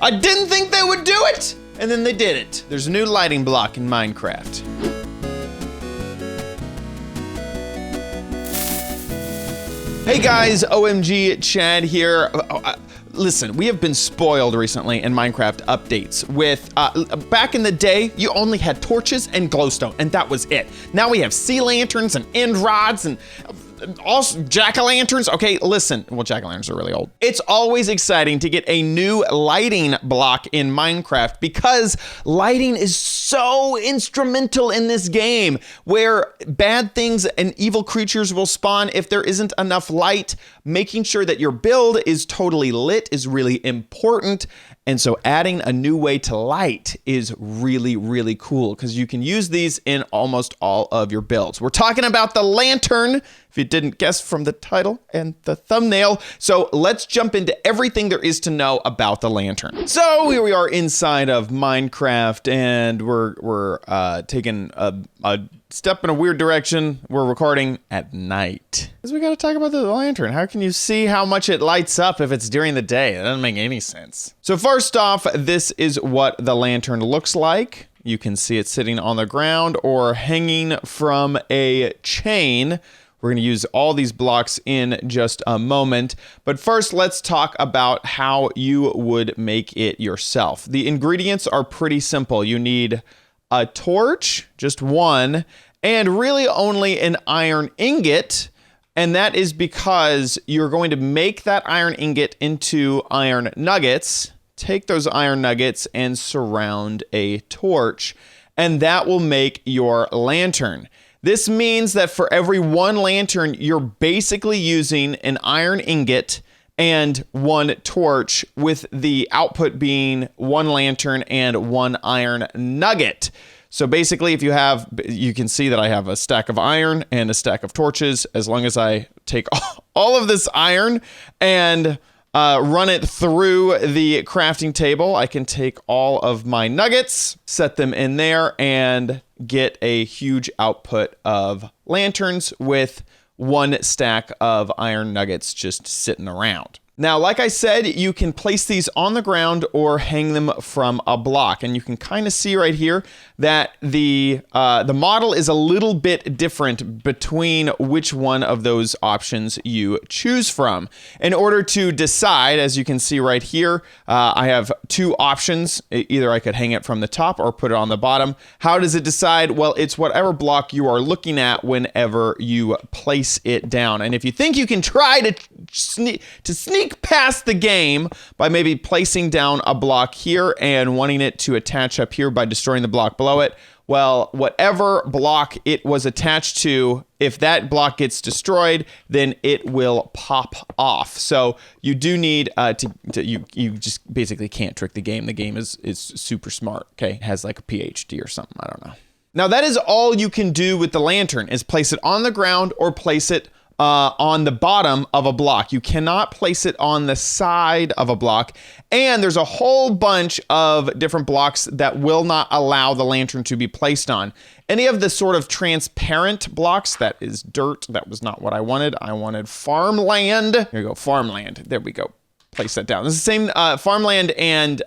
I didn't think they would do it, and then they did it. There's a new lighting block in Minecraft. Hey guys, OMG Chad here. Listen, we have been spoiled recently in Minecraft updates with, back in the day, you only had torches and glowstone, and that was it. Now we have sea lanterns and end rods and also jack-o'-lanterns. Okay, listen, well, jack-o'-lanterns are really old. It's always exciting to get a new lighting block in Minecraft because lighting is so instrumental in this game, where bad things and evil creatures will spawn if there isn't enough light. Making sure that your build is totally lit is really important. And so adding a new way to light is really, really cool because you can use these in almost all of your builds. We're talking about the lantern, if you didn't guess from the title and the thumbnail. So let's jump into everything there is to know about the lantern. So here we are inside of Minecraft, and we're taking a step in a weird direction. We're recording at night. Because we gotta talk about the lantern. How can you see how much it lights up if it's during the day? That doesn't make any sense. So first off, this is what the lantern looks like. You can see it sitting on the ground or hanging from a chain. We're gonna use all these blocks in just a moment. But first, let's talk about how you would make it yourself. The ingredients are pretty simple. You need a torch, just one, and really only an iron ingot. And that is because you're going to make that iron ingot into iron nuggets, take those iron nuggets and surround a torch, and that will make your lantern. This means that for every one lantern, you're basically using an iron ingot and one torch, with the output being one lantern and one iron nugget. So basically, if you have, you can see that I have a stack of iron and a stack of torches. As long as I take all of this iron and run it through the crafting table, I can take all of my nuggets, set them in there, and get a huge output of lanterns with one stack of iron nuggets just sitting around. Now, like I said, you can place these on the ground or hang them from a block. And you can kind of see right here that the model is a little bit different between which one of those options you choose from. In order to decide, as you can see right here, I have two options. Either I could hang it from the top or put it on the bottom. How does it decide? Well, it's whatever block you are looking at whenever you place it down. And if you think you can try to sneak past the game by maybe placing down a block here and wanting it to attach up here by destroying the block below it, well, whatever block it was attached to, if that block gets destroyed, then it will pop off. So you do need you just basically can't trick the game. The game is super smart. Okay, it has like a PhD or something. I don't know. Now that is all you can do with the lantern, is place it on the ground or place it on the bottom of a block. You cannot place it on the side of a block. And there's a whole bunch of different blocks that will not allow the lantern to be placed on. Any of the sort of transparent blocks, that is dirt. That was not what I wanted. I wanted farmland. Here you go, farmland. There we go. Place that down. This is the same, farmland and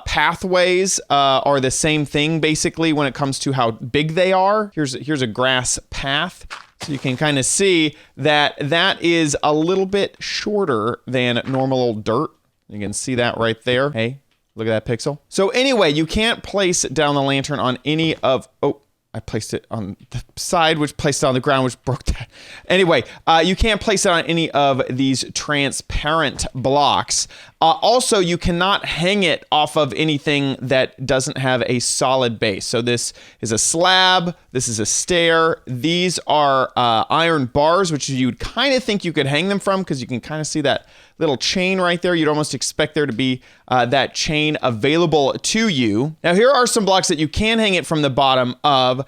pathways are the same thing basically when it comes to how big they are. Here's a grass path. So you can kind of see that that is a little bit shorter than normal old dirt. You can see that right there. Hey, look at that pixel. So anyway, you can't place down the lantern on any of, oh, I placed it on the side, which placed it on the ground, which broke that. Anyway, you can't place it on any of these transparent blocks. Also, you cannot hang it off of anything that doesn't have a solid base. So this is a slab, this is a stair. These are iron bars, which you'd kind of think you could hang them from because you can kind of see that little chain right there. You'd almost expect there to be that chain available to you. Now, here are some blocks that you can hang it from the bottom of.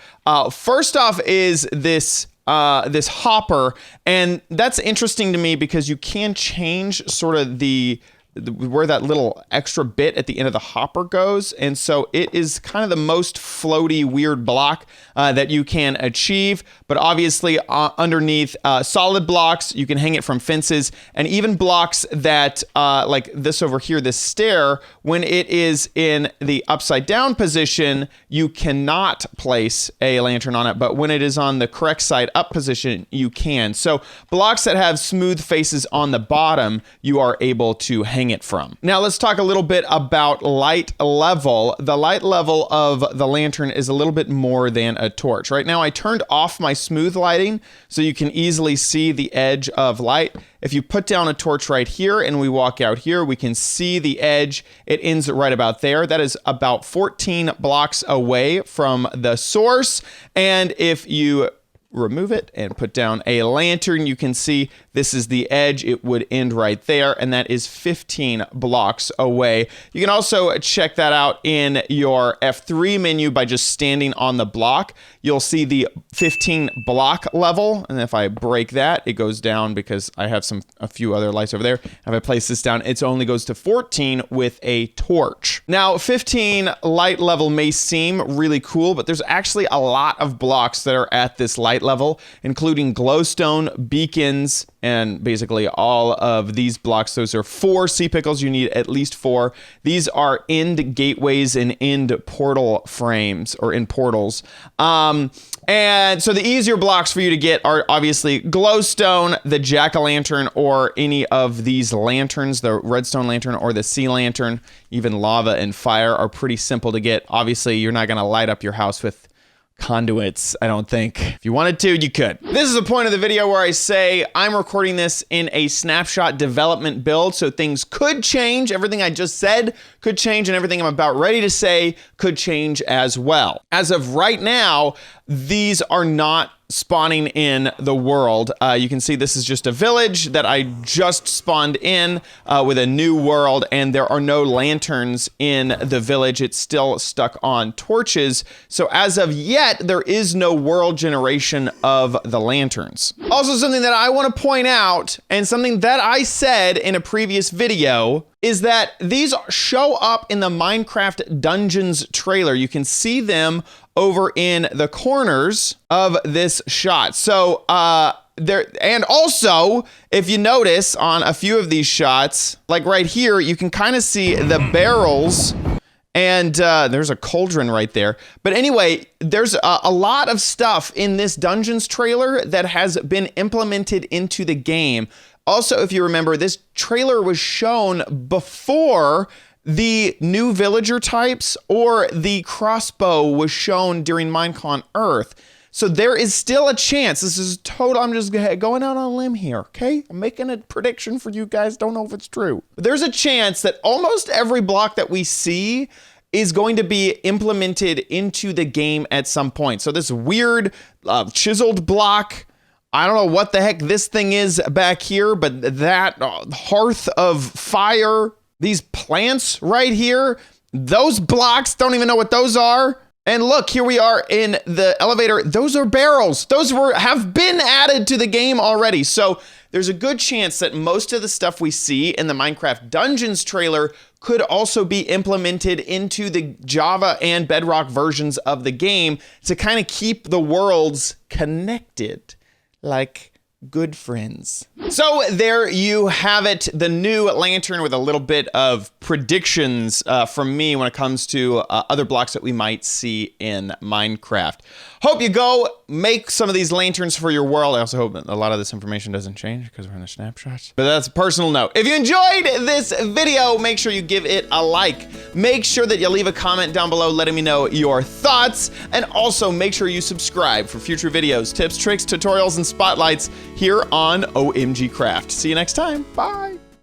First off is this hopper, and that's interesting to me because you can change sort of the where that little extra bit at the end of the hopper goes. And so it is kind of the most floaty, weird block that you can achieve. But obviously underneath solid blocks, you can hang it from fences, and even blocks that like this over here, this stair, when it is in the upside down position, you cannot place a lantern on it. But when it is on the correct side up position, you can. So blocks that have smooth faces on the bottom, you are able to hang it from. Now let's talk a little bit about light level. The light level of the lantern is a little bit more than a torch. Right now I turned off my smooth lighting so you can easily see the edge of light. If you put down a torch right here and we walk out here, we can see the edge. It ends right about there. That is about 14 blocks away from the source. And if you remove it and put down a lantern, you can see this is the edge. It would end right there, and that is 15 blocks away. You can also check that out in your F3 menu by just standing on the block. You'll see the 15 block level, and if I break that, it goes down because I have a few other lights over there. If I place this down, it only goes to 14 with a torch. Now, 15 light level may seem really cool, but there's actually a lot of blocks that are at this light level, including glowstone, beacons, and basically all of these blocks. Those are 4 sea pickles. You need at least 4. These are end gateways and end portal frames, or end portals. And so the easier blocks for you to get are obviously glowstone, the jack-o'-lantern, or any of these lanterns, the redstone lantern or the sea lantern. Even lava and fire are pretty simple to get. Obviously, you're not going to light up your house with conduits, I don't think. If you wanted to, you could. This is the point of the video where I say I'm recording this in a snapshot development build, so things could change. Everything I just said could change, and everything I'm about ready to say could change as well. As of right now, these are not spawning in the world. You can see this is just a village that I just spawned in with a new world, and there are no lanterns in the village. It's still stuck on torches. So as of yet, there is no world generation of the lanterns. Also, something that I want to point out, and something that I said in a previous video, is that these show up in the Minecraft Dungeons trailer. You can see them over in the corners of this shot. So there, and also, if you notice on a few of these shots, like right here, you can kind of see the barrels, and there's a cauldron right there. But anyway, there's a lot of stuff in this Dungeons trailer that has been implemented into the game. Also, if you remember, this trailer was shown before the new villager types or the crossbow was shown during Minecon Earth. So there is still a chance. This is total, I'm just going out on a limb here, okay? I'm making a prediction for you guys. Don't know if it's true. But there's a chance that almost every block that we see is going to be implemented into the game at some point. So this weird chiseled block, I don't know what the heck this thing is back here, but that hearth of fire, these plants right here, those blocks, don't even know what those are. And look, here we are in the elevator. Those are barrels. Those have been added to the game already. So there's a good chance that most of the stuff we see in the Minecraft Dungeons trailer could also be implemented into the Java and Bedrock versions of the game to kind of keep the worlds connected, like good friends. So there you have it, the new lantern with a little bit of predictions from me when it comes to other blocks that we might see in Minecraft. Hope you go make some of these lanterns for your world. I also hope that a lot of this information doesn't change because we're in the snapshots. But that's a personal note. If you enjoyed this video, make sure you give it a like. Make sure that you leave a comment down below letting me know your thoughts. And also make sure you subscribe for future videos, tips, tricks, tutorials, and spotlights here on OMGcraft. See you next time. Bye.